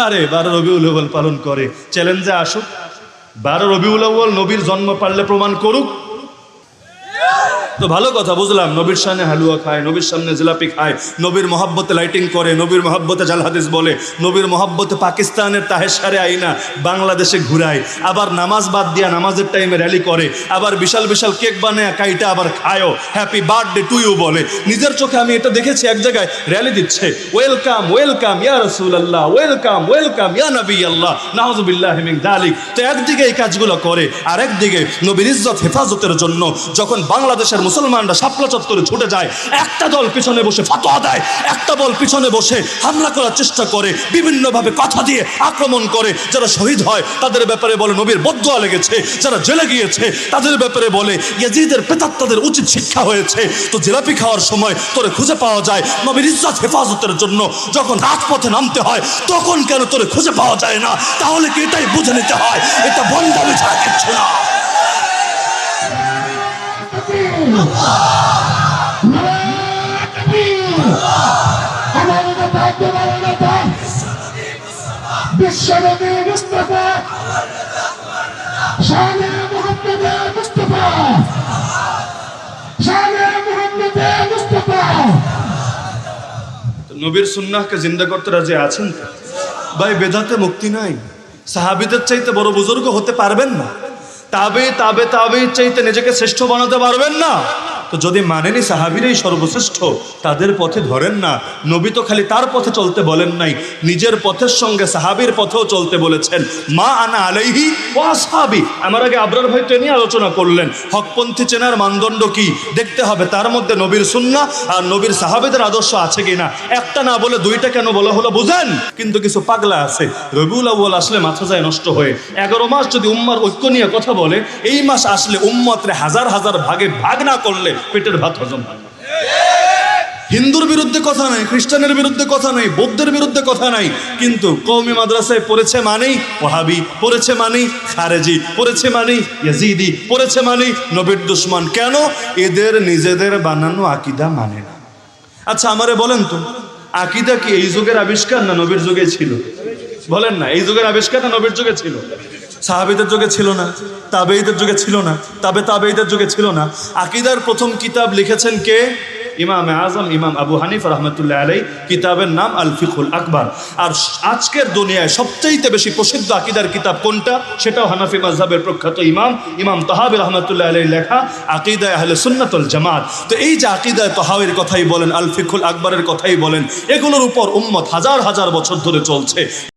আরে 12 রবিউল আউয়াল পালন করে, চ্যালেঞ্জে আসুক। 12 রবিউল আউয়াল নবীর জন্ম পারলে প্রমাণ করুক। তো ভালো কথা, বুঝলাম নবীর সামনে হালুয়া খায়, নবীর সামনে জিলাপি খায়, নবীর মহব্বতে লাইটিং করে, নবীর মহব্বতে জাল হাদিস বলে, নবীর মহব্বতে পাকিস্তানের তাহেরসারে আইনা বাংলাদেশে ঘুরায়, আবার নামাজ বাদ দিয়া নামাজের টাইমে র্যালি করে, আবার বিশাল বিশাল কেক বানায় কাইটা আবার খায়ও, হ্যাপি বার্থডে টু ইউ বলে। নিজের চোখে আমি এটা দেখেছি, এক জায়গায় র্যালি দিচ্ছে, ওয়েলকাম ওয়েলকাম ইয়া রাসূলুল্লাহ, ওয়েলকাম ওয়েলকাম ইয়া নবী আল্লাহ, নাউযুবিল্লাহি মিন যালিক। তো একদিকে এই কাজগুলো করে, আর একদিকে নবীর ইজ্জত হেফাজতের জন্য যখন বাংলাদেশের মুসলমানরা শাপলা চত্বরে ছুটে যায়, একটা দল পিছনে বসে ফতোয়া দেয়, একটা দল পিছনে বসে হামলা করার চেষ্টা করে, বিভিন্নভাবে কথা দিয়ে আক্রমণ করে। যারা শহীদ হয় তাদের ব্যাপারে বলে নবীর বদদুয়া লেগেছে, যারা জেলে গিয়েছে তাদের ব্যাপারে বলে ইয়াজিদের প্রেতাত্মাদের উচিত শিক্ষা হয়েছে। তো জিলাপি খাওয়ার সময় তোরে খুঁজে পাওয়া যায় নবীর ইজ্জত হেফাজতের জন্য, যখন রাজপথে নামতে হয় তখন কেন তোরে খুঁজে পাওয়া যায় না? তাহলে কি এটাই বুঝে নিতে হয় এটা বন্ডামি ছাড়া কিচ্ছু না। বিশ্বনবী মুস্তাফা শানে মুহাম্মদে মুস্তাফা, শানে মুহাম্মদে মুস্তাফা। নবীর সুন্নাহকে জিন্দা করতে রাজি আছেন তো? ভাই বেদাতে মুক্তি নাই। সাহাবীদের চাইতে বড় বুজুর্গ হতে পারবেন না, তাবে চাইতে নিজেকে শ্রেষ্ঠ বানাতে পারবেন না। তো যদি মানেনি সাহাবীরাই সর্বশ্রেষ্ঠ, তাদের পথে ধরেন না। নবী তো খালি তার পথে চলতে বলেন নাই, নিজের পথের সঙ্গে সাহাবীর পথেও চলতে বলেছেন। মা আনা আলাইহি ওয়া আসহাবি। আমার আগে আবরার ভাই তো নিয়ে আলোচনা করলেন, হকপন্থী চেনার মানদণ্ড কি দেখতে হবে, তার মধ্যে নবীর সুন্নাহ আর নবীর সাহাবীদের আদর্শ আছে কিনা। একটা না বলে দুইটা কেন বলা হলো বুঝেন? কিন্তু কিছু পাগলা আছে, রবিউল আউয়াল আসলে মাথা যায় নষ্ট হয়ে, 11 মাস যদি উম্মার ঐক্য নিয়ে কথা বলে, এই মাস আসলে উম্মতরে হাজার হাজার ভাগে ভাগ না করলে পেটের ভাত হজম হয় না। হিন্দুর বিরুদ্ধে কথা নাই, খ্রিস্টানের বিরুদ্ধে কথা নাই, বৌদ্ধের বিরুদ্ধে কথা নাই, কিন্তু কওমি মাদ্রাসায় পড়েছে মানেই ওয়াহাবি, পড়েছে মানেই খারেজি, পড়েছে মানেই ইয়াজিদি, পড়েছে মানেই নবীর দুশমন। কেন? এদের নিজেদের বানানো আকীদা মানে না। আচ্ছা আমারে বলেন তো, আকীদা কি এই যুগের আবিষ্কার না নবীর যুগে ছিল? বলেন না, এই যুগের আবিষ্কার না নবীর যুগে ছিল? সাহাবীদের যুগে ছিল না, তাবেঈদের যুগে ছিল না, তাবেঈদের যুগে ছিল না। আকীদার প্রথম কিতাব লিখেছেন কে? ইমাম আজম ইমাম আবু হানিফা রাহমাতুল্লাহ আলাইহি। কিতাবের নাম আল ফিকহুল আকবার। আর আজকের দুনিয়ায় সবচেয়ে বেশি প্রসিদ্ধ আকীদার কিতাব কোনটা? সেটাও হানাফি মাযহাবের প্রখ্যাত ইমাম তাহাবী রাহমাতুল্লাহ আলাইহি লেখা আকীদা আহলে সুন্নাত ওয়াল জামাত। তো এই যে আকীদা তাহাবীর কথাই বলেন, আল ফিকহুল আকবরের কথাই বলেন, এগুলোর উপর উম্মত হাজার হাজার বছর ধরে চলছে।